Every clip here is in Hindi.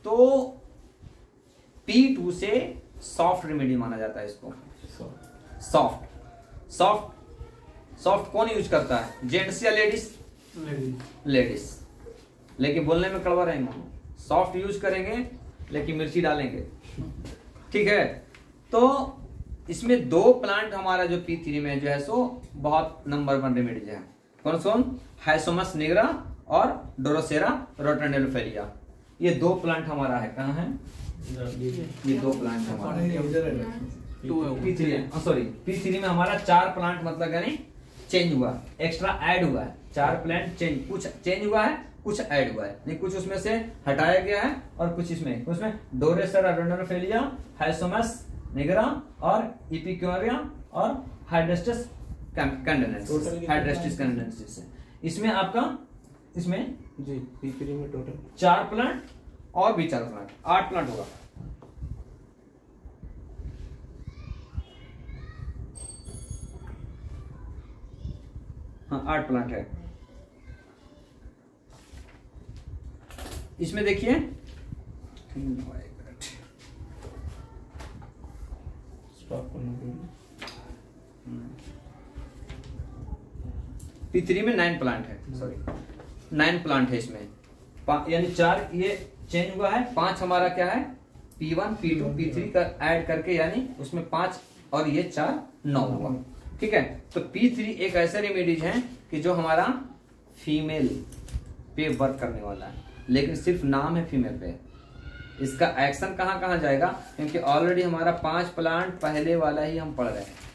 तो P2 से सॉफ्ट रेमेडी माना जाता है इसको। सॉफ्ट कौन यूज करता है, जेंट्स या लेडीज? लेडीज। लेकिन बोलने में कड़वा रहेंगे, सॉफ्ट यूज करेंगे लेकिन मिर्ची डालेंगे, ठीक है। तो इसमें दो प्लांट हमारा जो P3 में जो है सो बहुत नंबर 1 रेमेडीज है। कौन? हाइसोमस निग्रा और डोरोसेरा रोटनडेलोफेलिया। ये दो प्लांट हमारा है। कहाँ है ये दो प्लांट हमारा P3 में हमारा 4 प्लांट मतलब यानी चेंज हुआ, एक्स्ट्रा ऐड हुआ है। 4 प्लांट चेंज, कुछ चेंज हुआ है, कुछ ऐड हुआ है, नहीं कुछ उसमें से हटाया गया है और कुछ उसमें डोरोसेरा रोटनडेलोफेलिया, हाइसोमस निग्रा और इपिक्यूरिया और हाइड्रेस्टिस कैंडेनेंसिस है। इसमें आपका इसमें जी P3 में टोटल 4 प्लांट और भी 4 प्लांट, 8 प्लांट होगा। हाँ 8 प्लांट है इसमें। देखिए P3 में 9 प्लांट है, सॉरी 9 प्लांट है इसमें, यानी 4 ये चेंज हुआ है, 5 हमारा क्या है P1 P2 P3 का ऐड करके, यानी उसमें 5 और ये 4 9 हुआ, ठीक है। तो P3 एक ऐसा रेमेडीज है कि जो हमारा फीमेल पे वर्क करने वाला है, लेकिन सिर्फ नाम है फीमेल पे। इसका एक्शन कहाँ जाएगा, क्योंकि ऑलरेडी हमारा 5 प्लांट पहले वाला ही हम पढ़ रहे हैं।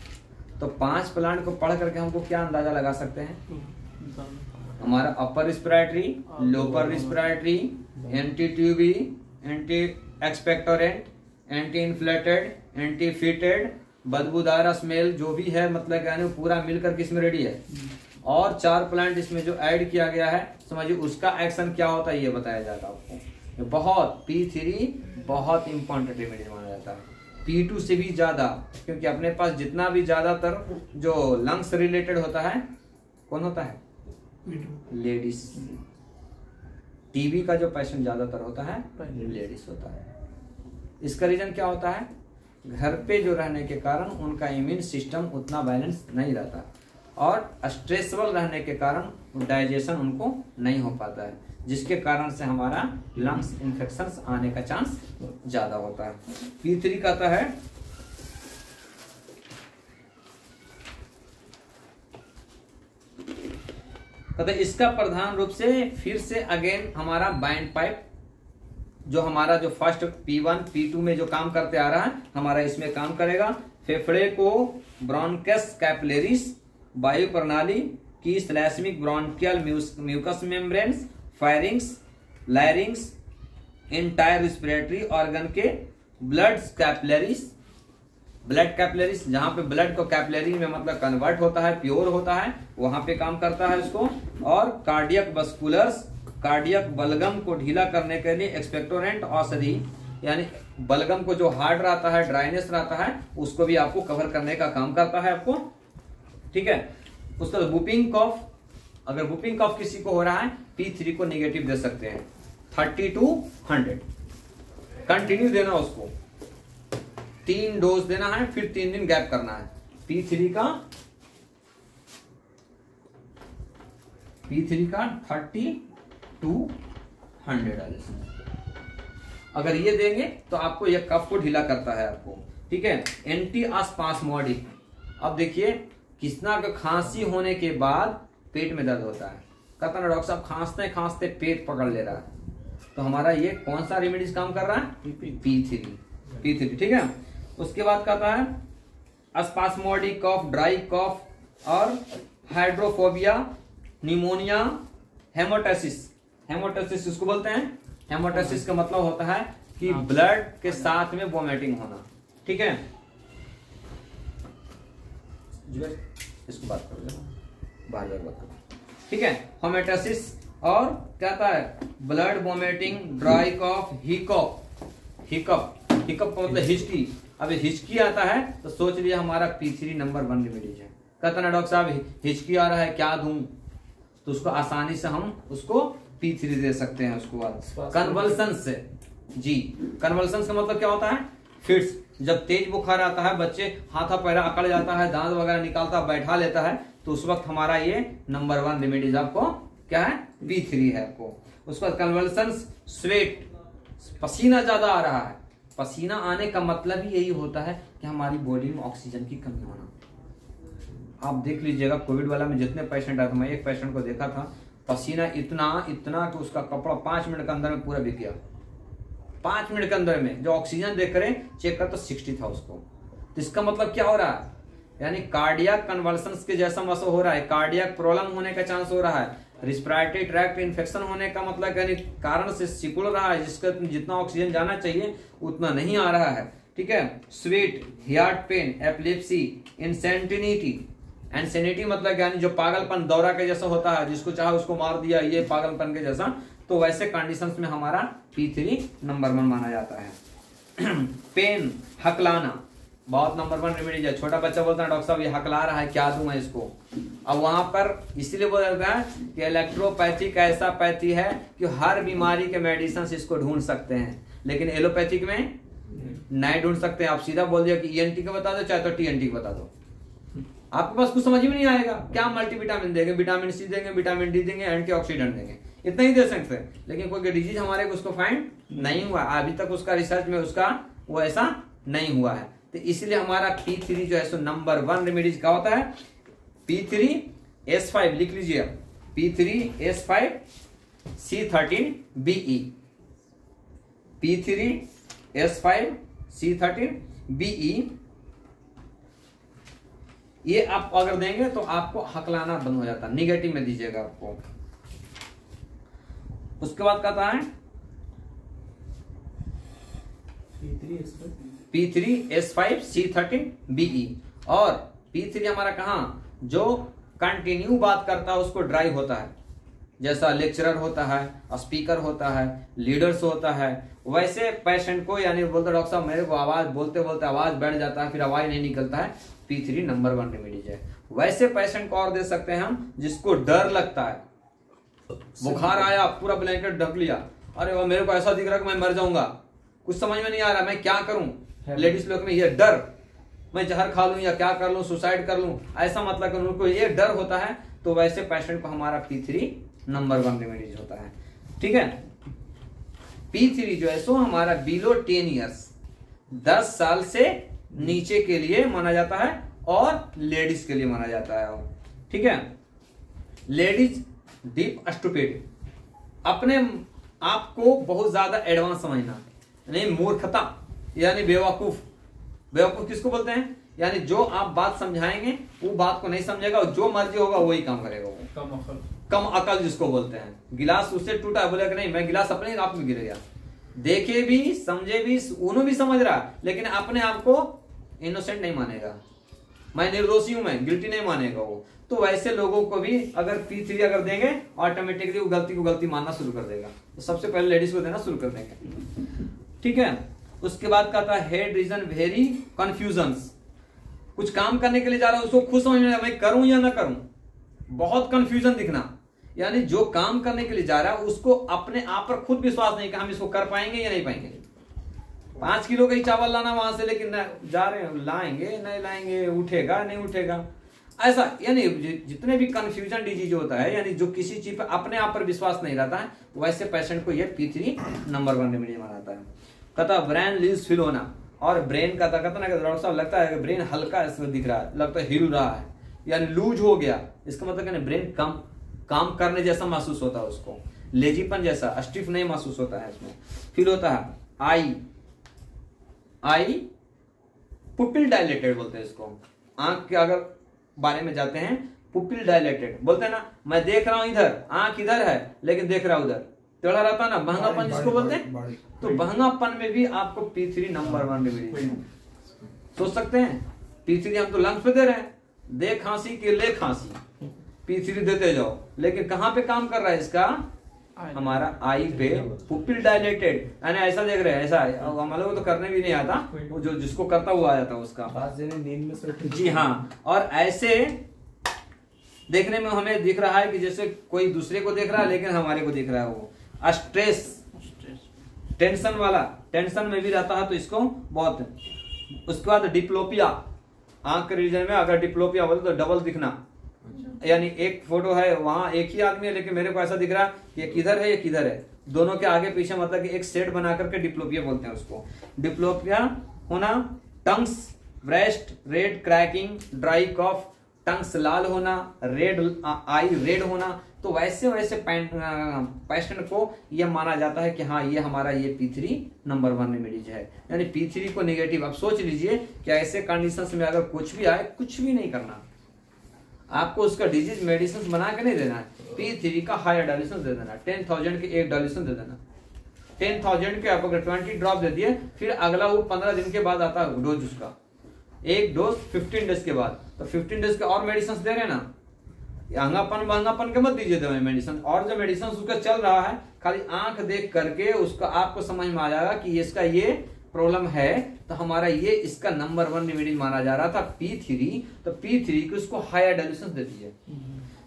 तो 5 प्लांट को पढ़ करके हमको क्या अंदाजा लगा सकते हैं, हमारा upper respiratory, lower respiratory, anti ट्यूबी, anti expectorant, anti inflated, anti fetid, बदबूदार स्मेल जो भी है, मतलब यानी पूरा मिलकर के इसमें रेडी है। और 4 प्लांट इसमें जो ऐड किया गया है, समझिए उसका एक्शन क्या होता है ये बताया जाएगा आपको। बहुत P3 बहुत इंपॉर्टेंट रेमेडी माना जाता है, P2 से भी ज्यादा, क्योंकि अपने पास जितना भी ज्यादातर जो लंग्स रिलेटेड होता है, कौन होता है लेडीज। टीबी का जो पेशेंट ज्यादातर होता है लेडीज होता है। इसका रीजन क्या होता है, घर पे जो रहने के कारण उनका इम्यून सिस्टम उतना बैलेंस नहीं रहता और स्ट्रेसफुल रहने के कारण डाइजेशन उनको नहीं हो पाता है, जिसके कारण से हमारा लंग्स इन्फेक्शंस आने का चांस ज्यादा होता है। P3 कहता है इसका प्रधान रूप से फिर से अगेन हमारा बाइंड पाइप, जो हमारा जो फर्स्ट P1 P2 में जो काम करते आ रहा है, हमारा इसमें काम करेगा। फेफड़े को ब्रोंकस कैपिलरीज, वायु प्रणाली की स्लैस्मिक bronchial mucous membranes, pharynx, larynx, entire respiratory organ के ब्लड कैपिलरीज, जहां पे ब्लड को कैपिलरी में मतलब कन्वर्ट होता है, प्योर होता है, वहां पे काम करता है इसको। और कार्डियक वस्कुलर्स, कार्डियक बलगम को ढीला करने के लिए एक्सपेक्टोरेंट औषधि, यानी बलगम को जो हार्ड रहता है, ड्राइनेस रहता है, उसको भी आपको कवर करने का काम करता है आपको, ठीक है। उसका वुपिंग कॉफ, अगर वुपिंग कॉफ किसी को हो रहा है, P3 को निगेटिव दे सकते हैं 30 to 100, कंटिन्यू देना उसको, 3 डोज देना है, फिर 3 दिन गैप करना है। P3 का 30 to 100 अगर ये देंगे तो आपको ये कफ को ढीला करता है आपको, ठीक है। एंटी स्पास्मोडिक, अब देखिए किसना का खांसी होने के बाद पेट में दर्द होता है, कहता ना डॉक्टर साहब खांसते खांसते पेट पकड़ ले रहा है, तो हमारा ये कौन सा रेमेडीज काम कर रहा है, P3, ठीक है। उसके बाद कहता है स्पास्मोडिक कफ, ड्राई कफ और हाइड्रोफोबिया, निमोनिया, हेमोटेसिस इसको बोलते हैं। हेमोटेसिस का मतलब होता है कि ब्लड के साथ में वोमिटिंग होना, ठीक है। इसको बात कर बाहर बात करो, ठीक है। हेमोटेसिस और कहता है blood vomiting, dry cough, hiccup का मतलब हिचकी। अब हिचकी आता है तो सोच लिया हमारा P3 नंबर 1 रेमेडीज है। कहता ना डॉक्टर साहब हिचकी आ रहा है क्या दूं, तो उसको आसानी से हम उसको P3 दे सकते हैं। उसको बाद कन्वल्सन से, जी। कन्वल्सन्स का मतलब क्या होता है? फिट्स। जब तेज बुखार आता है, बच्चे हाथा पैरा अकड़ जाता है, दांत वगैरह निकालता है, बैठा लेता है, तो उस वक्त हमारा ये नंबर 1 रेमेडीज आपको क्या है? P3 है आपको। उसके बाद कन्वल्सन्स, स्वेट, पसीना ज्यादा आ रहा है। पसीना आने का मतलब ही यही होता है कि हमारी बॉडी में ऑक्सीजन की कमी होना। आप देख लीजिएगा कोविड वाला में जितने पेशेंट आए थे, मैं एक पेशेंट को देखा था, पसीना इतना इतना कि उसका कपड़ा 5 मिनट के अंदर में पूरा बिक गया। 5 मिनट के अंदर में जो ऑक्सीजन देख कर चेक कर तो 60 था उसको। तो इसका मतलब क्या हो रहा है? यानी कार्डियक कन्वल्सन्स के जैसा मसो हो रहा है, कार्डियक प्रॉब्लम होने का चांस हो रहा है, रिस्पिरेटरी ट्रैक्ट इन्फेक्शन होने का मतलब यानी कारण से सिकुड़ रहा है, जिसका जितना ऑक्सीजन जाना चाहिए उतना नहीं आ रहा है। ठीक है। स्वेट, हार्ट पेन, एपिलेप्सी, इंसेंटिनिटी। इंसेनिटी मतलब यानी जो पागलपन दौरा के जैसा होता है, जिसको चाहे उसको मार दिया, ये पागलपन के जैसा, तो वैसे कंडीशंस में हमारा P3 नंबर 1 माना जाता है। पेन, हकलाना, बहुत नंबर 1 रेमेडी है। छोटा बच्चा बोलता है डॉक्टर साहब ये हकला रहा है, क्या दूं मैं इसको? अब वहां पर इसीलिए बोला जाता है कि इलेक्ट्रोपैथिक ऐसा पैथी है कि हर बीमारी के मेडिसिन इसको ढूंढ सकते हैं, लेकिन एलोपैथिक में नहीं ढूंढ सकते। आप सीधा बोल दिया कि ENT का बता दो, चाहे तो TNT का बता दो, आपके पास कुछ समझ में नहीं आएगा। क्या मल्टीविटामिन देंगे, विटामिन C देंगे, विटामिन D देंगे, एंटीऑक्सीडेंट देंगे, इतना ही दे सकते हैं, लेकिन कोई डिजीज हमारे को उसको फाइंड नहीं हुआ अभी तक, उसका रिसर्च में उसका वो ऐसा नहीं हुआ है। तो इसलिए हमारा P3 जो है सो नंबर 1 रेमेडीज का होता है। P3S5 लिख लीजिए, P3S5C13BE, P3S5C13BE। ये आप अगर देंगे तो आपको हकलाना बंद हो जाता है, निगेटिव में दीजिएगा आपको। उसके बाद कहता है P3S5C13BE। और P3 हमारा कहां? जो कंटिन्यू बात करता है उसको ड्राइव होता है, जैसा लेक्चरर होता है, स्पीकर होता है, लीडर्स होता है, वैसे पेशेंट को यानी बोलते डॉक्टर साहब मेरे को आवाज बोलते बोलते आवाज बैठ जाता है, फिर आवाज नहीं निकलता है, P3 नंबर 1 रेमेडीज है। वैसे पेशेंट को और दे सकते हैं हम जिसको डर लगता है, बुखार आया पूरा ब्लैंकेट ढक लिया, अरे वो मेरे को ऐसा दिख रहा है कि मैं मर जाऊंगा, कुछ समझ में नहीं आ रहा मैं क्या करूं। लेडीज लोग में ये डर, मैं जहर खा लूं या क्या कर लूं, सुसाइड कर लूं, ऐसा मतलब कि उनको ये डर होता है, तो वैसे पेशेंट को हमारा P3 नंबर 1 रेमेडीज होता है। ठीक है। P3 जो है सो हमारा बिलो 10 ईयर्स, 10 साल से नीचे के लिए माना जाता है और लेडीज के लिए माना जाता है। ठीक है। लेडीज डीप स्टूपिड, अपने आप को बहुत ज्यादा एडवांस समझना, नहीं मूर्खता यानी बेवकूफ। बेवकूफ किसको बोलते हैं? यानी जो आप बात समझाएंगे वो बात को नहीं समझेगा और जो मर्जी होगा वही काम करेगा, वो कम अकल जिसको बोलते हैं। गिलास उससे टूटा, बोले कि नहीं मैं गिलास अपने आप में गिर गया, देखे भी समझे भी उन्होंने भी समझ रहा, लेकिन अपने आप को इनोसेंट नहीं मानेगा, मैं निर्दोषी हूं, मैं गिल्टी नहीं मानेगा वो। तो वैसे लोगों को भी अगर P3 अगर देंगे ऑटोमेटिकली वो गलती को गलती मानना शुरू कर देगा। तो सबसे पहले लेडीज को देना शुरू कर देंगे। ठीक है। उसके बाद कहता है हेड रीजन वेरी कंफ्यूजन्स, कुछ काम करने के लिए जा रहा है उसको खुद समझ में मैं करूं या ना करूं, बहुत कंफ्यूजन दिखना, यानी जो काम करने के लिए जा रहा है उसको अपने आप पर खुद विश्वास नहीं कि हम इसको कर पाएंगे या नहीं पाएंगे। 5 किलो का ही चावल लाना वहां से, लेकिन जा रहे हैं लाएंगे नहीं लाएंगे, उठेगा नहीं उठेगा, ऐसा। यानी जितने भी कंफ्यूजन डिजीज होता है, यानी जो किसी चीज पर अपने आप पर विश्वास नहीं रहता है, वैसे पेशेंट को ये P3 नंबर 1 रेमेडी माना जाता है। कहता ब्रेन लीज फील होना, और ब्रेन का कहता ना डॉक्टर साहब लगता है कि ब्रेन हल्का इसमें दिख रहा है, लगता है हिल रहा है, यानी लूज हो गया, इसका मतलब ब्रेन कम काम करने जैसा महसूस होता है उसको, लेजीपन जैसा स्टिफ नहीं महसूस होता है इसमें। फील होता है आई पुपिल डायलेटेड बोलते हैं इसको, आंख के अगर बारे में जाते हैं पुपिल डायलेटेड बोलते हैं ना, मैं देख रहा हूं इधर, आंख इधर है लेकिन देख रहा उधर, टेढ़ा रहता ना, बहंगापन जिसको बोलते हैं। तो बहंगापन में भी आपको P3 नंबर 1 रेमेडी सोच सकते हैं। P3 हम तो लंग्स पे दे रहे हैं, दे खांसी के ले खांसी, P3 देते जाओ, लेकिन कहां पे काम कर रहा है इसका? हमारा आई पे पुपिल डायलेटेड, यानी ऐसा देख रहे हैं, ऐसा हम लोगों को तो करने भी नहीं आता, वो जो जिसको करता हुआ आ जाता उसका। जी हाँ। और ऐसे देखने में हमें दिख रहा है कि जैसे कोई दूसरे को देख रहा है लेकिन हमारे को दिख रहा है, वो स्ट्रेस टेंशन में भी रहता है तो इसको बहुत। उसके बाद डिप्लोपिया, आंख के रीजन में अगर डिप्लोपिया बोले तो डबल दिखना, यानी एक फोटो है वहां एक ही आदमी है लेकिन मेरे को ऐसा दिख रहा है कि ये किधर है ये किधर है, दोनों के आगे पीछे मतलब कि एक सेट बना करके डिप्लोपिया बोलते हैं उसको। डिप्लोपिया होना, tongues breast red cracking, dry cough, tongues लाल होना, रेड आई रेड होना। तो वैसे वैसे पेशेंट को यह माना जाता है कि हाँ ये हमारा ये P3 नंबर 1 रेमेडीज है, यानी P3 को नेगेटिव। अब सोच लीजिए कि ऐसे कंडीशंस में अगर कुछ भी आए, कुछ भी नहीं करना, आपको उसका डिजीज मेडिसिन बना के नहीं देना है, P3 का हायर डायल्यूशन दे देना, 10,000 के एक डायल्यूशन दे देना। 10,000 के आप अगर 20 ड्रॉप दे दिए, फिर अगला वो 15 दिन के बाद आता है डोज उसका, एक डोज 15 डेज के बाद, तो 15 डेज के और मेडिसिन दे रहे ना। महंगापन के मत दीजिए दवाई मेडिसिन, और जो मेडिसिन उसका चल रहा है खाली आंख देख करके उसका आपको समझ में आ जाएगा कि इसका ये प्रॉब्लम है, तो हमारा ये इसका नंबर 1 रेमेडी माना जा रहा था P3, तो P3 को उसको हायर डायल्यूशन दे दीजिए।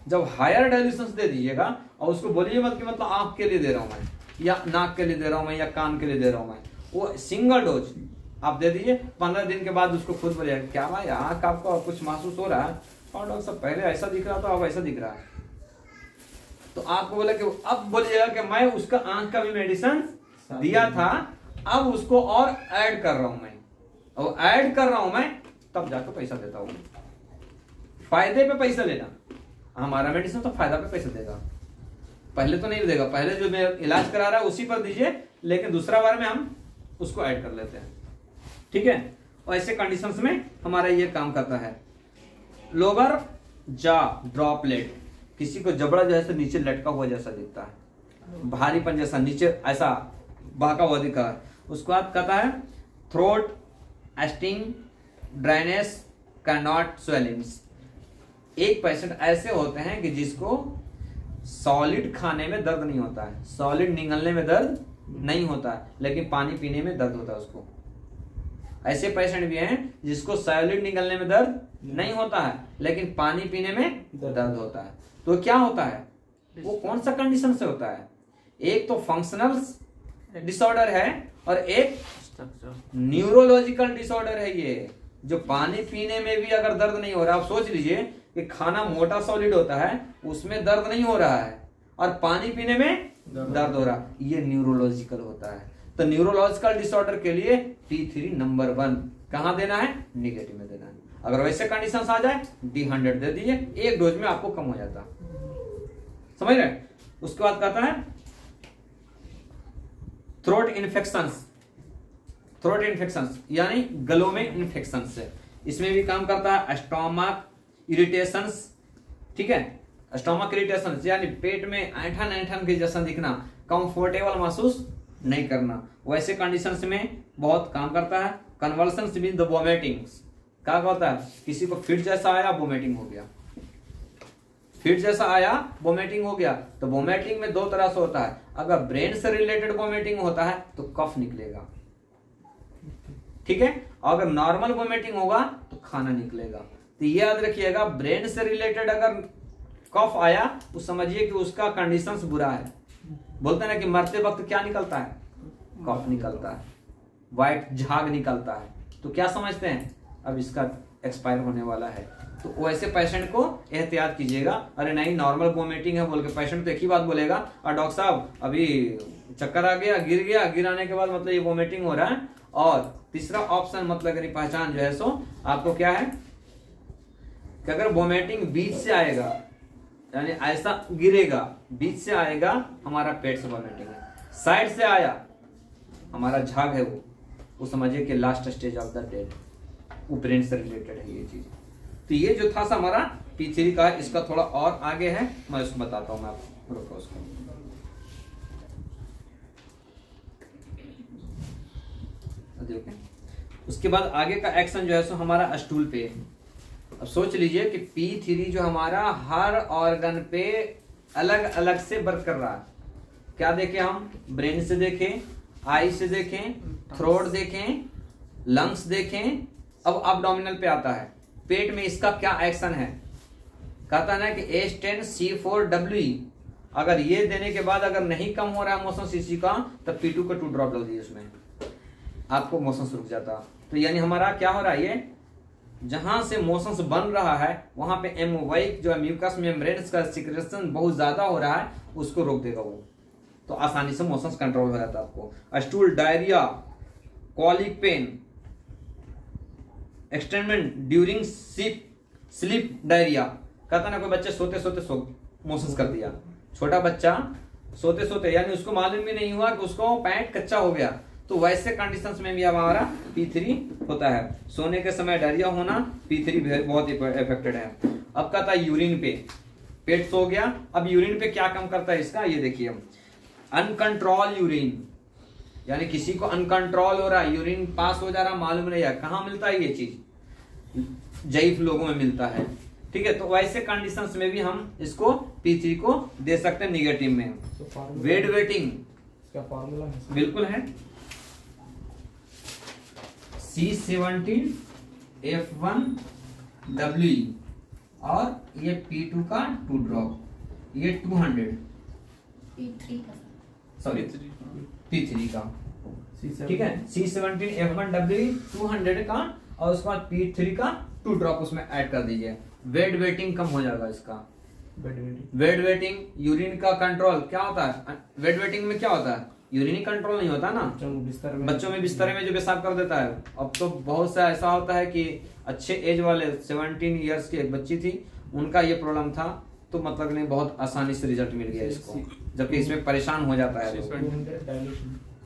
जब हायर डायल्यूशन दे दीजिएगा और उसको बोलिए मत कि मतलब आंख के लिए दे रहा हूं मैं, या नाक के लिए दे रहा हूं मैं, या कान के लिए दे रहा हूं मैं, वो सिंगल डोज आप दे दीजिए। 15 दिन के बाद उसको खुद बोलिए क्या भाई आंख आपको कुछ महसूस हो रहा है, और डॉक्टर साहब पहले ऐसा दिख रहा था अब ऐसा दिख रहा है, तो आपको बोला कि अब बोलिएगा कि मैं उसका आंख का भी मेडिसिन दिया था, अब उसको और ऐड कर रहा हूं मैं, और ऐड कर रहा हूं मैं, तब जाकर पैसा देता हूं। फायदे पे पैसा लेना, हमारा मेडिसिन तो फायदा पे पैसा देगा, पहले तो नहीं देगा, पहले जो मैं इलाज करा रहा है उसी पर दीजिए, लेकिन दूसरा बार में हम उसको ऐड कर लेते हैं, ठीक है। और ऐसे कंडीशंस में हमारा ये काम करता है। लोअर जा ड्रॉपलेट, किसी को जबड़ा जैसे नीचे लटका हुआ जैसा दिखता है, भारीपन जैसा नीचे ऐसा बहका हुआ दिखा है, उसको आप कहता है थ्रोट एस्टिंग ड्राइनेस कैनॉट स्वेलिंग्स। एक पेशेंट ऐसे होते हैं कि जिसको सॉलिड खाने में दर्द नहीं होता है, सॉलिड निगलने में दर्द नहीं होता है, लेकिन पानी पीने में दर्द होता है उसको। ऐसे पेशेंट भी हैं जिसको सॉलिड निगलने में दर्द नहीं होता है, लेकिन पानी पीने में दर्द होता है। तो क्या होता है, वो कौन सा कंडीशन से होता है, एक तो फंक्शनल डिसऑर्डर है और एक न्यूरोलॉजिकल डिसऑर्डर है। ये जो पानी पीने में भी अगर दर्द नहीं हो रहा, आप सोच लीजिए कि खाना मोटा सॉलिड होता है उसमें दर्द नहीं हो रहा है, और पानी पीने में दर्द हो रहा है, ये न्यूरोलॉजिकल होता है। तो न्यूरोलॉजिकल डिसऑर्डर के लिए P3 नंबर 1 कहां देना है, निगेटिव में देना है। अगर वैसे कंडीशन आ जाए D100 दे दीजिए, एक डोज में आपको कम हो जाता, समझ रहे। उसके बाद कहता है थ्रोट इन्फेक्शंस यानी गलों में इन्फेक्शन से, इसमें भी काम करता है। स्टोमक इरिटेशंस, ठीक है, स्टोमक इरिटेशंस यानी पेट में ऐंठन के जैसा दिखना, कंफर्टेबल महसूस नहीं करना, वैसे कंडीशंस में बहुत काम करता है। कन्वर्सन्स मीन द वोमिटिंग्स, क्या होता है, किसी को फिट जैसा आया वोमिटिंग हो गया, फिट जैसा आया वोमिटिंग हो गया। तो वोमिटिंग में दो तरह से होता है, अगर ब्रेन से रिलेटेड वोमिटिंग होता है तो कफ निकलेगा, ठीक है, अगर नॉर्मल वोमिटिंग होगा तो खाना निकलेगा। तो ये याद रखिएगा, ब्रेन से रिलेटेड अगर कफ आया तो समझिए कि उसका कंडीशंस बुरा है। बोलते हैं ना कि मरते वक्त क्या निकलता है, कफ निकलता है, व्हाइट झाग निकलता है, तो क्या समझते हैं अब इसका एक्सपायर होने वाला है। तो वैसे पेशेंट को एहतियात कीजिएगा। अरे नहीं नॉर्मल वोमिटिंग है बोल के पेशेंट तो एक ही बात बोलेगा, और डॉक्टर साहब अभी चक्कर आ गया, गिर गया, गिराने के बाद मतलब ये वोमिटिंग हो रहा है। और तीसरा ऑप्शन मतलब अगर पहचान जो है सो आपको क्या है कि अगर वोमिटिंग बीच से आएगा, यानी ऐसा गिरेगा, बीच से आएगा हमारा पेट से वोमिटिंग है, साइड से आया हमारा झाग है, वो समझिए कि last stage of the dead, वो ब्रेन से रिलेटेड है ये चीज। तो ये जो था हमारा P3 का है, इसका थोड़ा और आगे है, मैं उसको बताता हूं, मैं आपको रुको उसको। देखिए उसके बाद आगे का एक्शन जो है सो हमारा स्टूल पे। अब सोच लीजिए कि P3 जो हमारा हर ऑर्गन पे अलग अलग से वर्क कर रहा है। क्या देखें हम, ब्रेन से देखें, आई से देखें, थ्रोट देखें, लंग्स देखें। अब एब्डोमिनल पे आता है, पेट में इसका क्या एक्शन है। कहता है ना कि H10C4WE अगर ये देने के बाद अगर नहीं कम हो रहा है मोशन सीसी का, तब P2 का 2 ड्रॉप लग दिए उसमें, आपको मोशन रुक जाता। तो यानी हमारा क्या हो रहा है, ये जहां से मोशंस बन रहा है वहां पे एमोवाइक जो है म्यूकस मेम्ब्रेन्स का सिक्रेशन बहुत ज्यादा हो रहा है, उसको रोक देगा वो, तो आसानी से मोशंस कंट्रोल हो जाता है आपको। स्टूल, डायरिया, कॉलिक पेन, एक्सटेंडमेंट ड्यूरिंग स्लीप डायरिया, कहता ना कोई बच्चे सोते सोते मोशंस कर दिया, छोटा बच्चा सोते सोते यानी उसको मालूम भी नहीं हुआ कि उसको पैंट कच्चा हो गया, तो वैसे कंडीशंस में भी हमारा P3 होता है। सोने के समय डायरिया होना P3 बहुत इफेक्टेड है। अब कहता है यूरिन पे, पेट सो गया, अब यूरिन पे क्या कम करता है इसका, ये देखिए अनकंट्रोल यूरिन, यानी किसी को अनकंट्रोल हो रहा है, यूरिन पास हो जा रहा, मालूम नहीं है कहाँ मिलता है ये चीज, ज़ईफ लोगों में मिलता है, ठीक है। तो वैसे कंडीशंस में भी हम इसको P3 को दे सकते हैं निगेटिव में। वेट वेटिंग इसका फार्मूला है, बिल्कुल है, C17 F1W और ये P2 का 2 ड्रॉप, ये 200 P3 का, सॉरी P3 का, ठीक है। C17 F1W 200 का और उसके बाद P3 का 2 ड्रॉप उसमें ऐड कर दीजिए। वेट वेटिंग कम हो जाएगा इसका। वेट वेटिंग, यूरिन का कंट्रोल क्या होता है, वेट वेटिंग में क्या होता है, यूरिन कंट्रोल नहीं होता ना, बच्चों में बिस्तर में जो पेशाब कर देता है। अब तो बहुत सा ऐसा होता है कि अच्छे एज वाले 17 इयर्स की एक बच्ची थी, उनका ये प्रॉब्लम था, तो मतलब नहीं बहुत आसानी से रिजल्ट मिल गया इसको, जबकि इसमें परेशान हो जाता है।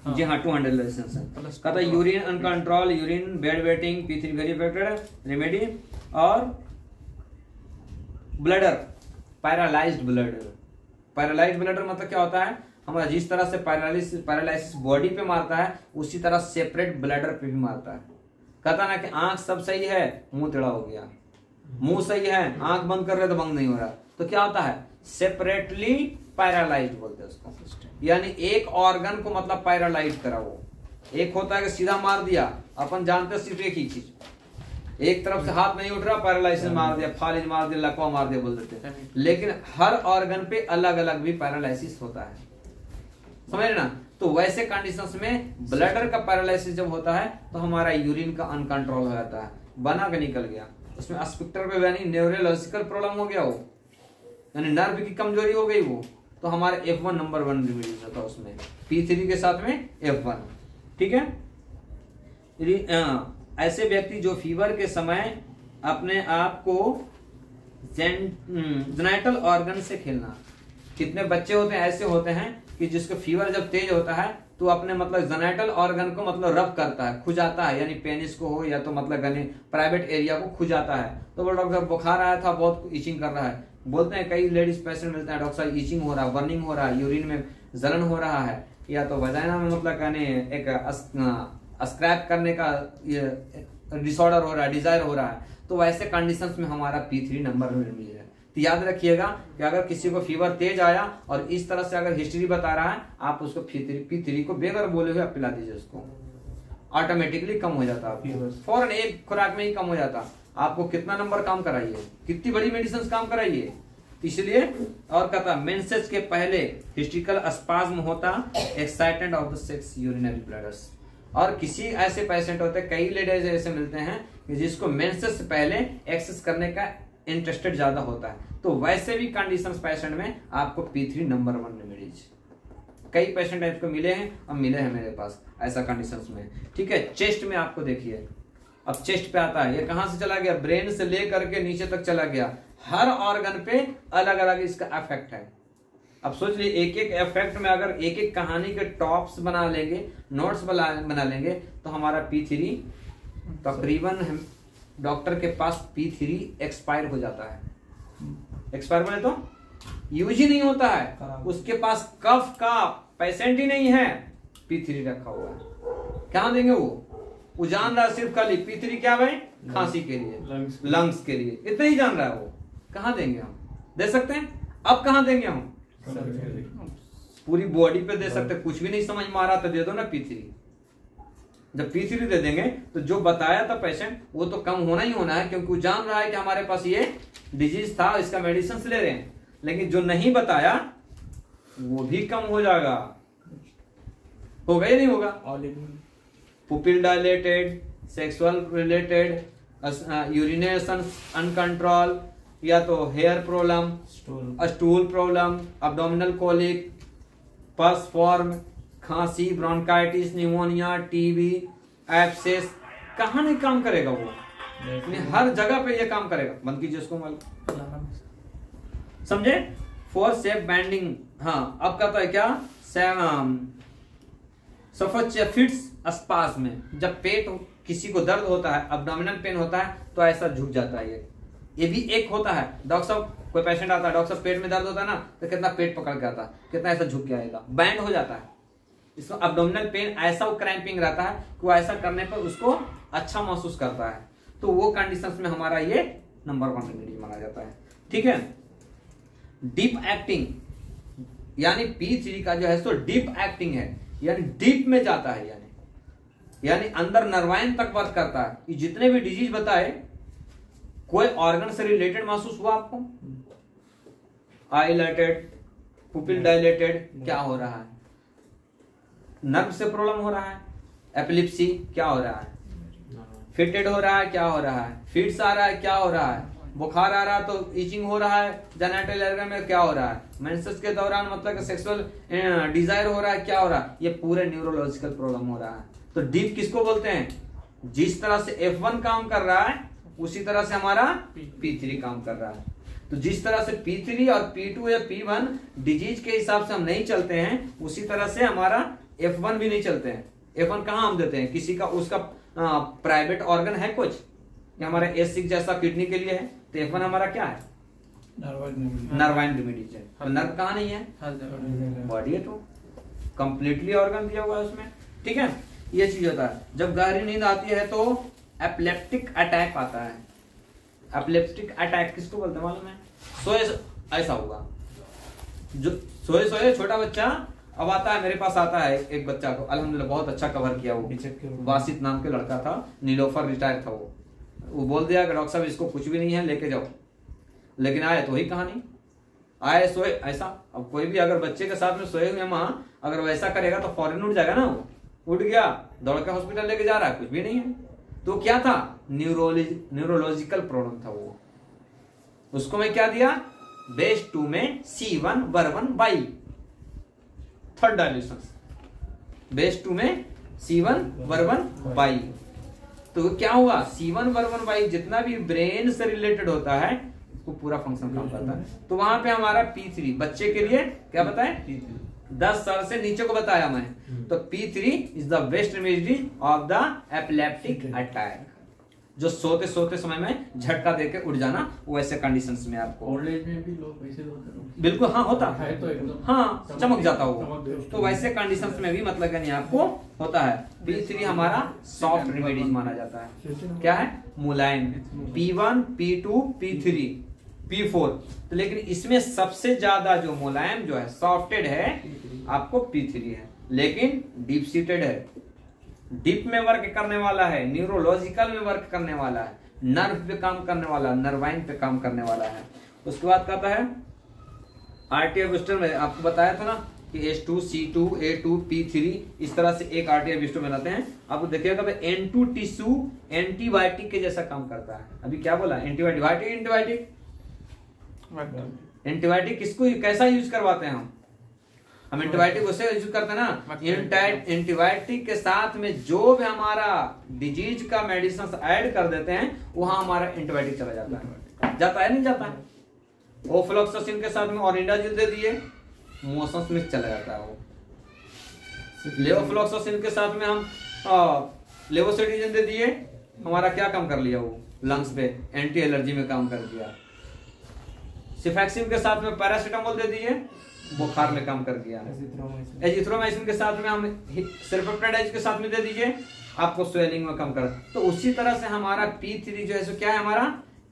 जी हाँ, 200 लाइसेंस है। कहता है urine uncontrol, urine, bed wetting, P3 very affected, remedy और bladder, paralysed bladder. Paralysed bladder मतलब क्या होता है, हमारा जिस तरह से पैरालिसिस बॉडी पे मारता है उसी तरह सेपरेट ब्लडर पे भी मारता है। कहता ना कि आंख सब सही है, मुंह टेढ़ा हो गया, मुंह सही है, आंख बंद कर रहे तो बंद नहीं हो रहा, तो क्या होता है, सेपरेटली पैरालाइज्ड बोलते हैं उसको, यानी एक ऑर्गन को मतलब पैरालाइज करा। वो एक होता है कि सीधा मार दिया, अपन जानते सिर्फ एक ही चीज, एक तरफ से हाथ नहीं उठ रहा, पैरालाइसिस मार दिया, फालिज मार दिया, लकवा मार दिया बोल देते हैं, लेकिन हर ऑर्गन पे अलग अलग भी पैरालाइसिस होता है, समझ रहे ना। तो वैसे कंडीशंस में ब्लडर का पैरालिसिस जब होता है तो हमारा यूरिन का अनकंट्रोल हो जाता है, बना के निकल गया, उसमें स्पिक्टर पे यानी न्यूरोलॉजिकल प्रॉब्लम हो गया, वो यानी नर्व की कमजोरी हो गई वो, तो हमारे F1 नंबर 1 रिलीज होता है उसमें, P3 के साथ में F1, ठीक है। ऐसे व्यक्ति जो फीवर के समय अपने आप को जेनिटल ऑर्गन से खेलना, कितने बच्चे होते हैं ऐसे होते हैं कि जिसको फीवर जब तेज होता है तो अपने मतलब जेनिटल ऑर्गन को मतलब रब करता है, खुजाता है, यानी पेनिस को हो या तो मतलब प्राइवेट एरिया को खुजाता है। तो बोल डॉक्टर बुखार आया था, बहुत इचिंग कर रहा है, बोलते हैं कई लेडीज पेशेंट मिलते हैं, डॉक्टर साहब इचिंग हो रहा है, बर्निंग हो रहा है, यूरिन में जलन हो रहा है, या तो वजाइना में मतलब एक स्क्रैप करने का ये डिसऑर्डर हो रहा है, डिजायर हो रहा है, तो वैसे कंडीशंस में हमारा P3 नंबर मिल रहा है। तो याद रखिएगा कि अगर किसी को फीवर तेज आया और इस तरह से अगर हिस्ट्री बता रहा है, आप उसको P3 को बेगर बोले हुए आप पिला दीजिए, उसको ऑटोमेटिकली कम हो जाता है, फौरन एक खुराक में ही कम हो जाता। आपको कितना नंबर काम कराइए, कितनी बड़ी मेडिसिन काम कराइए, इसलिए। और कहता मेंसेस के पहले हिस्ट्रिकल स्पाज्म होता, excited of the sex urinary bladders, और किसी ऐसे पेशेंट होते हैं, कई लेडीज ऐसे मिलते हैं कि जिसको मेंसेस से पहले एक्सेस करने का इंटरेस्टेड ज्यादा होता है, तो वैसे भी कंडीशंस पेशेंट में आपको P3 नंबर 1 रेमेडीज, कई पेशेंट इसको मिले हैं और मिले हैं मेरे पास ऐसा कंडीशंस में, ठीक है। चेस्ट में आपको देखिए, अब चेस्ट पे आता है, ये कहां से चला गया, ब्रेन से लेकर के नीचे तक चला गया, हर ऑर्गन पे अलग अलग इसका इफेक्ट है। अब सोच लीजिए एक एक इफेक्ट में अगर एक एक कहानी के टॉप्स बना लेंगे, नोट्स बना लेंगे, तो हमारा P3 तकरीबन डॉक्टर के पास P3 एक्सपायर हो जाता है। एक्सपायर बोले तो यूज ही नहीं होता है, उसके पास कफ का पेशेंट ही नहीं है, P3 रखा हुआ है, कहां देंगे वो जान रहा है सिर्फ खाली P3 क्या भाई, खांसी के लिए, लंग्स के लिए, इतना ही जान रहा है वो, कहां देंगे हम, दे सकते हैं, अब कहां देंगे हम, पूरी बॉडी पे दे सकते, कुछ भी नहीं समझ में आ रहा तो दे दो ना P3। जब P3 दे देंगे तो जो बताया था पेशेंट वो तो कम होना ही होना है, क्योंकि वो जान रहा है कि हमारे पास ये डिजीज था, इसका मेडिसिन ले रहे हैं, लेकिन जो नहीं बताया वो भी कम हो जाएगा। होगा या नहीं होगा? Pupil dilated, sexual related, urination uncontrol, या तो hair problem, stool problem, abdominal colic, pus form, खांसी, ब्रोंकाइटिस, निमोनिया, टीबी, एब्सेस, कहाँ नहीं काम करेगा वो? हर जगह पे ये काम करेगा। बंद कीजिए उसको मालूम, समझे? For safe banding. हाँ, अब कहता है क्या? फिट्स स्पास में जब पेट किसी को दर्द होता है, अब्डोमिनल पेन होता है, तो ऐसा झुक जाता है। ये भी एक होता है। डॉक्टर साहब, कोई पेशेंट आता है, डॉक्टर साहब पेट में दर्द होता है ना, तो कितना पेट पकड़ के आता है, कितना ऐसा झुक के आएगा, बैंड हो जाता है। इसको अब्डोमिनल पेन ऐसा क्रैम्पिंग रहता है कि वो ऐसा करने पर उसको अच्छा महसूस करता है। तो वो कंडीशंस में हमारा ये नंबर 1 रेमेडी माना जाता है। ठीक है। डीप एक्टिंग, यानी P3 का जो है सो डीप एक्टिंग है, यानी डीप में जाता है, यानी अंदर नर्वाइन तक वर्क करता है। ये जितने भी डिजीज बताए, कोई ऑर्गन से रिलेटेड महसूस हुआ आपको? आई डायलेटेड, पुपिल डायलेटेड, क्या हो रहा है? नर्व से प्रॉब्लम हो रहा है, एपिलिप्सी, क्या हो रहा है? फिटेड हो रहा है, क्या हो रहा है? फिट्स आ रहा है, क्या हो रहा है? बुखार आ रहा है तो इचिंग हो रहा है, जेनिटल एरिया में क्या हो रहा है? मेंसेस के दौरान मतलब सेक्सुअल डिजायर हो रहा है, क्या हो रहा है? ये पूरे न्यूरोलॉजिकल प्रॉब्लम हो रहा है। तो डीप किसको बोलते हैं? जिस तरह से F1 काम कर रहा है, उसी तरह से हमारा P3 काम कर रहा है। तो जिस तरह से P3 और P2 या P1 डिजीज के हिसाब से हम नहीं चलते हैं, उसी तरह से हमारा F1 भी नहीं चलते हैं। F1 कहाँ हम देते हैं? किसी का उसका प्राइवेट ऑर्गन है कुछ, या हमारा S6 जैसा किडनी के लिए है, तो F1 हमारा क्या है? नर्वाइन रेमेडीज है। तो नर्व कहाँ नहीं है? बॉडी है, तो कंप्लीटली ऑर्गन दिया हुआ है उसमें। ठीक है, ये चीज होता है। जब गहरी नींद आती है तो एपिलेप्टिक अटैक आता है। एपिलेप्टिक अटैक किसको बोलते हैं मालूम है? सोए ऐसा होगा, जो सोए सोए छोटा बच्चा अब आता है, मेरे पास आता है एक बच्चा को, अल्हम्दुलिल्लाह बहुत अच्छा कवर किया वो, वासित नाम के लड़का था, नीलोफर रिटायर था वो बोल दिया कि डॉक्टर साहब इसको कुछ भी नहीं है, लेके जाओ। लेकिन आए तो वही कहानी, आए सोए ऐसा। अब कोई भी अगर बच्चे के साथ में सोए हुए माँ अगर वैसा करेगा तो फौरन उठ जाएगा ना, वो उठ गया, दौड़ के हॉस्पिटल लेके जा रहा है, कुछ भी नहीं है। तो क्या था? न्यूरोलॉजिकल प्रॉब्लम था वो। उसको मैं क्या दिया? बेस 2 में C1 वर्वन बाई थर्ड डायल्यूशन, बेस 2 में C1 वर्वन बाई। तो क्या हुआ? C1 वर्वन बाई जितना भी ब्रेन से रिलेटेड होता है वो पूरा फंक्शन काम करता है। तो वहां पे हमारा P3 बच्चे के लिए क्या बताए? 10 साल से नीचे को बताया मैं। तो P3 is the best remedy of the epileptic attack. जो सोते सोते समय में झटका देके उठ जाना, वैसे कंडीशंस में आपको ओल्ड एज में भी लोग वैसे होते हैं। बिल्कुल हाँ होता है, तो एकदम हाँ चमक जाता हो। तो वैसे कंडीशंस में भी मतलब यानी आपको होता है। P3 हमारा सॉफ्ट रेमेडीज माना जाता है। क्या है? मुलायम। P1, P2, P3, P4। तो लेकिन इसमें सबसे ज्यादा जो मुलायम जो है, सॉफ्टेड है, आपको P3 है, लेकिन डीप सीटेड है, डीप में वर्क करने वाला है, न्यूरोलॉजिकल में वर्क करने वाला है, नर्व पे काम करने वाला, नर्वाइन पे काम करने वाला है। उसके बाद कहता है आरटीआई बूस्टर में आपको बताया था ना कि H2, C2, A2, P3 इस तरह से एक आरटीआई बूस्टर बनाते हैं। आपको देखिएगा N2 टिश्यू एंटीबायोटिक के जैसा काम करता है। अभी क्या बोला? एंटीबायोटिक। एंटीबायोटिक किसको कैसा यूज करवाते हैं हम एंटीबायोटिक उससे यूज करते हैं ना, एंटीबायोटिक के साथ में जो भी हमारा डिजीज का मेडिसिन ऐड कर देते हैं, वहां हमारा एंटीबायोटिक चला जाता है। जाता है नहीं जाता है? ओफ्लॉक्सासिन के साथ में ऑरिंडाजिल दे दिए, मोशंस में चला जाता है वो। लेवोफ्लॉक्सासिन के साथ में हम लेवोसिटिजन दे दिए, हमारा क्या काम कर लिया वो? लंग्स पे एंटी एलर्जी में काम कर दिया। सिफैक्सिन के साथ में पैरासीटामोल दे दिए, बुखार में काम कर दिया। एजिथ्रोमाइसिन के साथ में हम सर्फेक्टेडाइज के साथ में दे दीजिए, आपको स्वेलिंग में काम कर। तो उसी तरह से हमारा P3 जो है सो क्या है? हमारा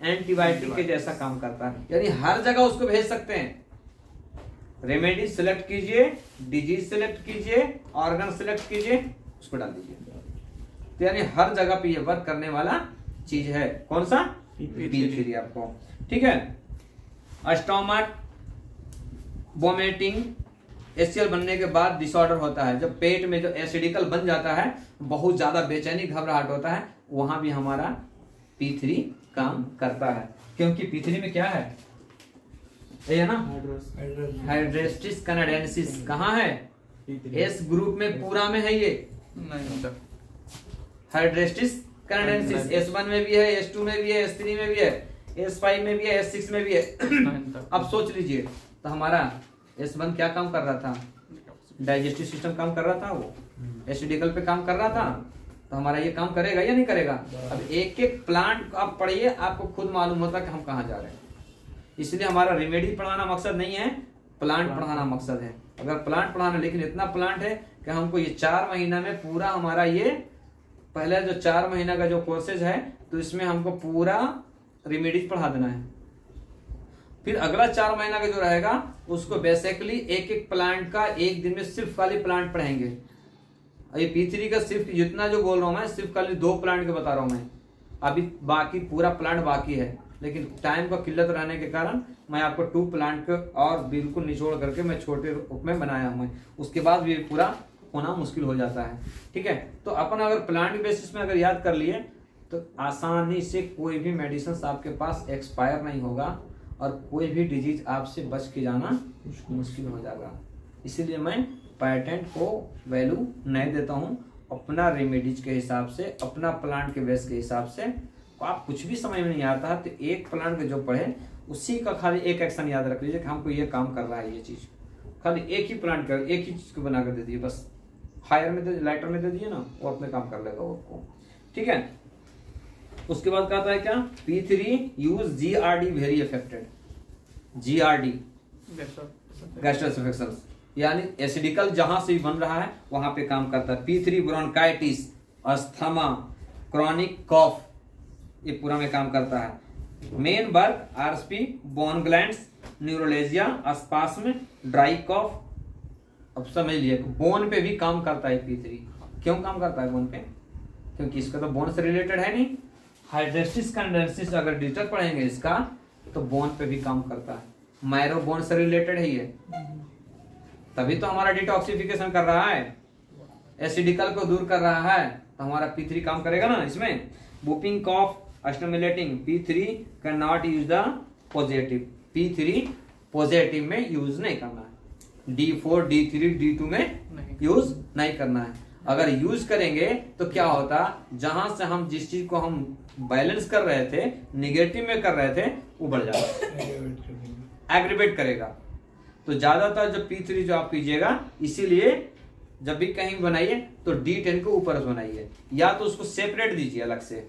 एंटीबायोटिक के जैसा काम करता है। यानी हर जगह उसको भेज सकते हैं। रेमेडी सिलेक्ट कीजिए, डिजीज सिलेक्ट कीजिए, ऑर्गन सिलेक्ट कीजिए, उसको डाल दीजिए। तो यानी हर जगह पे ये वर्क करने वाला चीज है। कौन सा? P3 आपको। ठीक है। स्टोमक, वोमिटिंग, HCl बनने के बाद डिसऑर्डर होता है, जब पेट में जो एसिडिकल बन जाता है, बहुत ज्यादा बेचैनी घबराहट होता है, वहां भी हमारा P3 काम करता है। क्योंकि P3 में क्या है, ये है ना हाइड्रेस्टिस कैनाडेंसिस, कहाँ है, एस ग्रुप में पूरा में है ये हाइड्रेस्टिस कैनाडेंसिस, S1 में भी है, S2 में भी है, S3 में भी है, S5 में भी है, S6 में भी है। अब सोच लीजिए, तो हमारा S1 क्या काम कर रहा था, डाइजेस्टिव सिस्टम काम कर रहा था, वो एसिडिकल पे काम कर रहा था, तो हमारा ये काम करेगा या नहीं करेगा। अब एक एक प्लांट आप पढ़िए, आपको खुद मालूम होता कि हम कहाँ जा रहे हैं। इसलिए हमारा रेमेडी पढ़ाना मकसद नहीं है, प्लांट पढ़ाना मकसद है। अगर प्लांट पढ़ाना, लेकिन इतना प्लांट है कि हमको ये 4 महीना में पूरा हमारा ये पहले जो 4 महीना का जो कोर्सेज है, तो इसमें हमको पूरा रेमेडीज पढ़ा देना है। फिर अगला 4 महीना का जो रहेगा उसको बेसिकली एक एक प्लांट का एक दिन में सिर्फ खाली प्लांट पढ़ेंगे। ये P3 का सिर्फ जितना जो बोल रहा हूं मैं, सिर्फ खाली 2 प्लांट के बता रहा हूं मैं, अभी बाकी पूरा प्लांट बाकी है, लेकिन टाइम का किल्लत रहने के कारण मैं आपको 2 प्लांट को और बिल्कुल निचोड़ करके मैं छोटे रूप में बनाया हूं। उसके बाद भी पूरा होना मुश्किल हो जाता है। ठीक है, तो अपन अगर प्लांट बेसिस में अगर याद कर लिए तो आसानी से कोई भी मेडिसिन आपके पास एक्सपायर नहीं होगा और कोई भी डिजीज आपसे बच के जाना मुश्किल हो जाएगा। इसीलिए मैं पेटेंट को वैल्यू नहीं देता हूँ, अपना रेमेडीज के हिसाब से, अपना प्लांट के बेस के हिसाब से। आप कुछ भी समझ में नहीं आता तो एक प्लांट के जो पढ़े उसी का खाली एक एक्शन याद रख लीजिए कि हमको ये काम कर रहा है, ये चीज खाली एक ही प्लांट कर, एक ही चीज को बना कर दे दिए, बस हायर में दे, लाइटर में दे दिए ना, वो अपने काम कर लेगा वो आपको। ठीक है, उसके बाद कहता है क्या, P3 use GRD very affected. GRD गैस्ट्रोएसोफेगस, यानी एसिडिकल जहां से भी बन रहा है वहां पे काम करता है। P3 ब्रोंकाइटिस, अस्थमा, क्रॉनिक कॉफ, ये पूरा में काम करता है। Main work RSP, bone glands, neuralgia, spasm, dry cough. अब समझ लिए, बोन पे भी काम करता है P3। क्यों काम करता है बोन पे, क्योंकि इसका तो बोन से रिलेटेड है नहीं। हाइड्रेस्टिस कैनाडेंसिस अगर डिटेल पढ़ेंगे इसका तो बोन पे भी काम करता है, मायरो बोन से रिलेटेड है ये, तभी तो हमारा डिटॉक्सिफिकेशन कर रहा है, एसिडिकल को दूर कर रहा है, तो हमारा P3 काम करेगा ना इसमें। वूपिंग कॉफ, अस्टोमिलेटिंग, P3 can not use the positive, P3 positive में यूज नहीं करना है, D4, D3, D2 में यूज नहीं करना है। अगर यूज करेंगे तो क्या होता, जहां से हम जिस चीज को हम बैलेंस कर रहे थे, निगेटिव में कर रहे थे, वो बढ़ जाएगा, एग्रीवेट करेगा। तो ज्यादातर जब P3 जो आप कीजिएगा, इसीलिए जब भी कहीं बनाइए तो D10 को ऊपर बनाइए, या तो उसको सेपरेट दीजिए अलग से,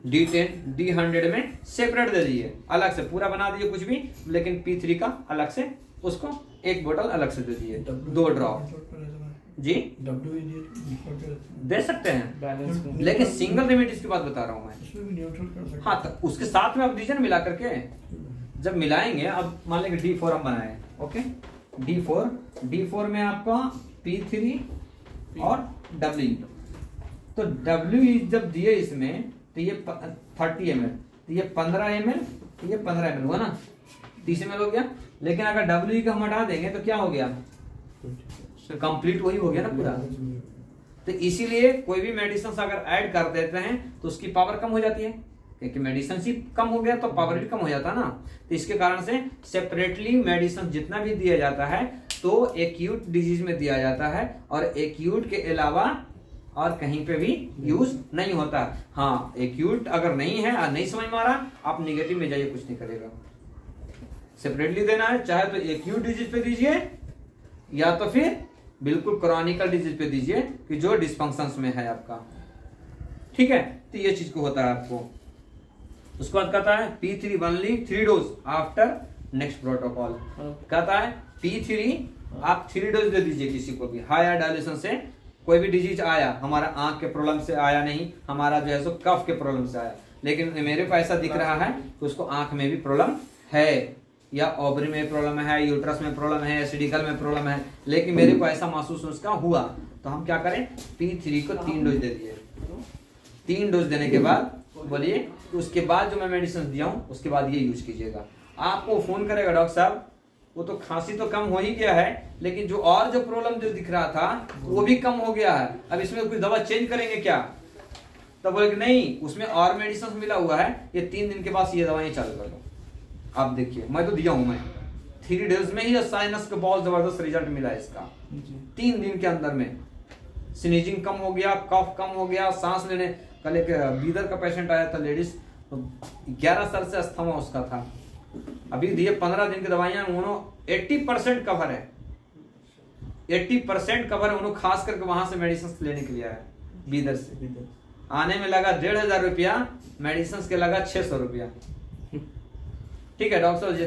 D10, D100 में सेपरेट दे दीजिए, अलग से पूरा बना दीजिए कुछ भी, लेकिन P3 का अलग से उसको एक बोतल अलग से दे दिए, 2 ड्रॉप जी दे सकते हैं, लेकिन सिंगल रेमेडीज की बात बता रहा हूं मैं। हाँ, तो उसके साथ में आप दीजिए ना मिला करके, जब मिलाएंगे, अब मान लेंगे D4 हम बनाए, ओके, D4 में आपका P3 और W, तो W जब दिए इसमें तो ये 30 ml, तो ये 15 ml, तो ये 15 ml हुआ ना, 30 ml हो गया। लेकिन अगर W का हम हटा देंगे तो क्या हो गया, कंप्लीट वही हो गया ना पूरा। तो इसीलिए कोई भी मेडिसिन अगर ऐड कर देते हैं तो उसकी पावर कम हो जाती है, क्योंकि मेडिसिन ही कम हो गया तो पावर भी कम हो जाता है ना। तो इसके कारण से सेपरेटली मेडिसिन जितना भी दिया जाता है तो एक्यूट डिजीज में दिया जाता है, और एक्यूट के अलावा और कहीं पे भी यूज नहीं होता। हाँ, एक्यूट अगर नहीं है और नहीं समझ में आ रहा, आप निगेटिव में जाइए, कुछ नहीं करेगा। सेपरेटली देना है, चाहे तो एक्यूट डिजीज पे दीजिए या तो फिर बिल्कुल क्रॉनिकल डिजीज पे दीजिए कि जो डिस्फंक्शंस में है आपका। ठीक है, तो ये चीज को होता है आपको। उसके बाद कहता है P3 only 3 dose after next protocol. कहता है P3 आप 3 डोज दे दीजिए किसी को भी, हाई डायलेशन से कोई भी डिजीज आया, हमारा आंख के प्रॉब्लम से आया नहीं, हमारा जो है सो कफ के प्रॉब्लम से आया, लेकिन मेरे को ऐसा दिख रहा है कि उसको आंख में भी प्रॉब्लम है, या ओवरी में प्रॉब्लम है, यूट्रस में प्रॉब्लम है, एसिडिकल में प्रॉब्लम है, लेकिन मेरे को ऐसा महसूस उसका हुआ, तो हम क्या करें, P3 को 3 डोज दे दिए। 3 डोज देने के बाद बोलिए, उसके बाद जो मैं मेडिसिन दिया हूं उसके बाद ये यूज कीजिएगा। आपको फोन करेगा डॉक्टर साहब वो तो खांसी तो कम हो ही गया है, लेकिन जो और जो प्रॉब्लम जो दिख रहा था वो भी कम हो गया है। अब इसमें कुछ दवा चेंज करेंगे क्या? तब बोले कि नहीं, उसमें और मेडिसिन मिला हुआ है, ये 3 दिन के बाद ये दवाएं चालू कर लो। आप देखिए, मैं तो दिया हूं, मैं 3 डेज में ही साइनस का बहुत जबरदस्त रिजल्ट मिला है इसका। 3 दिन के अंदर में स्नीजिंग कम हो गया, कफ कम हो गया, सांस लेने। कल एक बीदर का पेशेंट आया था, लेडीज, 11 साल से अस्थमा उसका था। अभी दिए 15 दिन की दवाइयां, उन्होंने 80% कवर है, 80% कवर है। उन्होंने खास करके वहां से मेडिसिन लेने के लिए आया, बीदर से। आने में लगा 1500 रुपया, मेडिसिन के लगा 600 रुपया। ठीक है डॉक्टर जी,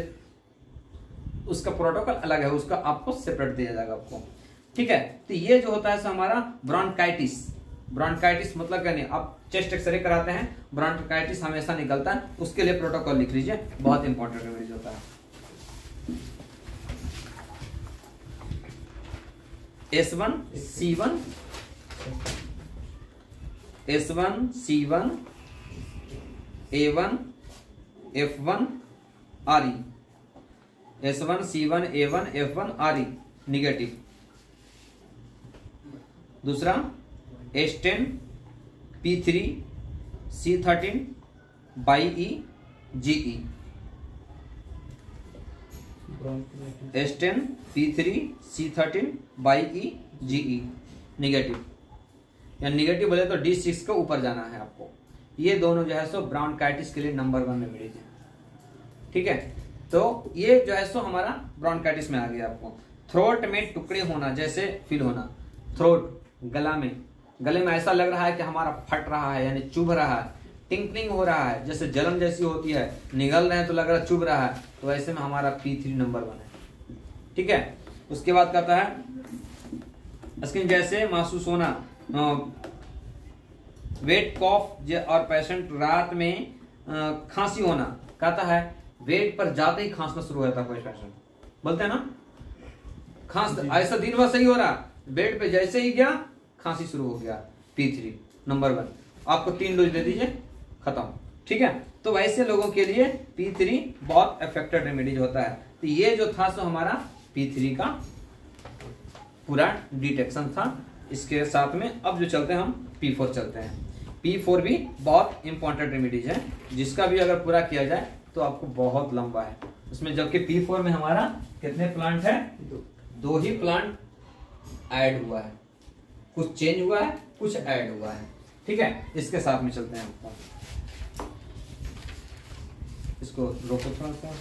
उसका प्रोटोकॉल अलग है, उसका आपको सेपरेट दिया जाएगा आपको। ठीक है, तो ये जो होता है सो हमारा ब्रोंकाइटिस। ब्रोंकाइटिस मतलब क्या नहीं, आप चेस्ट एक्सरे कराते हैं, ब्रोंकाइटिस हमेशा निकलता है, उसके लिए प्रोटोकॉल लिख लीजिए, बहुत इंपॉर्टेंट रेमेडीज होता है। S1 C1 S1 C1 A1 F1 RE, S1 C1 A1 F1 RE negative. दूसरा S10 P3 C13 BE GE, S10 P3 C13 BE GE negative. या निगेटिव बोले तो D6 के ऊपर जाना है आपको। ये दोनों जो है सो ब्रोंकाइटिस के लिए नंबर 1 रेमेडीज है। ठीक है, तो ये जो है सो हमारा ब्रोंकाइटिस में आ गया। आपको थ्रोट में टुकड़े होना, जैसे फील होना, थ्रोट गले में ऐसा लग रहा है कि हमारा फट रहा है, यानी चुभ रहा है, टिंकलिंग हो रहा है, जैसे जलन जैसी होती है, निगल रहे हैं तो लग रहा है चुभ रहा है, तो ऐसे में हमारा P3 नंबर 1 है। ठीक है, उसके बाद कहता है स्किन जैसे महसूस होना, वेट कॉफ और पेशेंट रात में खांसी होना। कहता है वेट पर जाते ही खांसना शुरू होता है कोई पेशेंट, बोलते हैं ना खांस, ऐसा दिन भर सही हो रहा, बेड पे जैसे ही गया खांसी शुरू हो गया, P3 नंबर 1। आपको 3 डोज दे दीजिए, खत्म। ठीक है, तो वैसे लोगों के लिए P3 बहुत इफेक्टिव रेमेडीज होता है। तो ये जो था सो हमारा P3 का पूरा डिटेक्शन था। इसके साथ में अब जो चलते हैं हम P4 चलते हैं। P4 भी बहुत इंपॉर्टेंट रेमेडीज है, जिसका भी अगर पूरा किया जाए तो आपको बहुत लंबा है उसमें। जबकि P4 में हमारा कितने प्लांट है? 2 ही प्लांट ऐड हुआ है, कुछ चेंज हुआ है, कुछ ऐड हुआ है। ठीक है, इसके साथ में चलते हैं आपको। इसको रोको थोड़ा सा।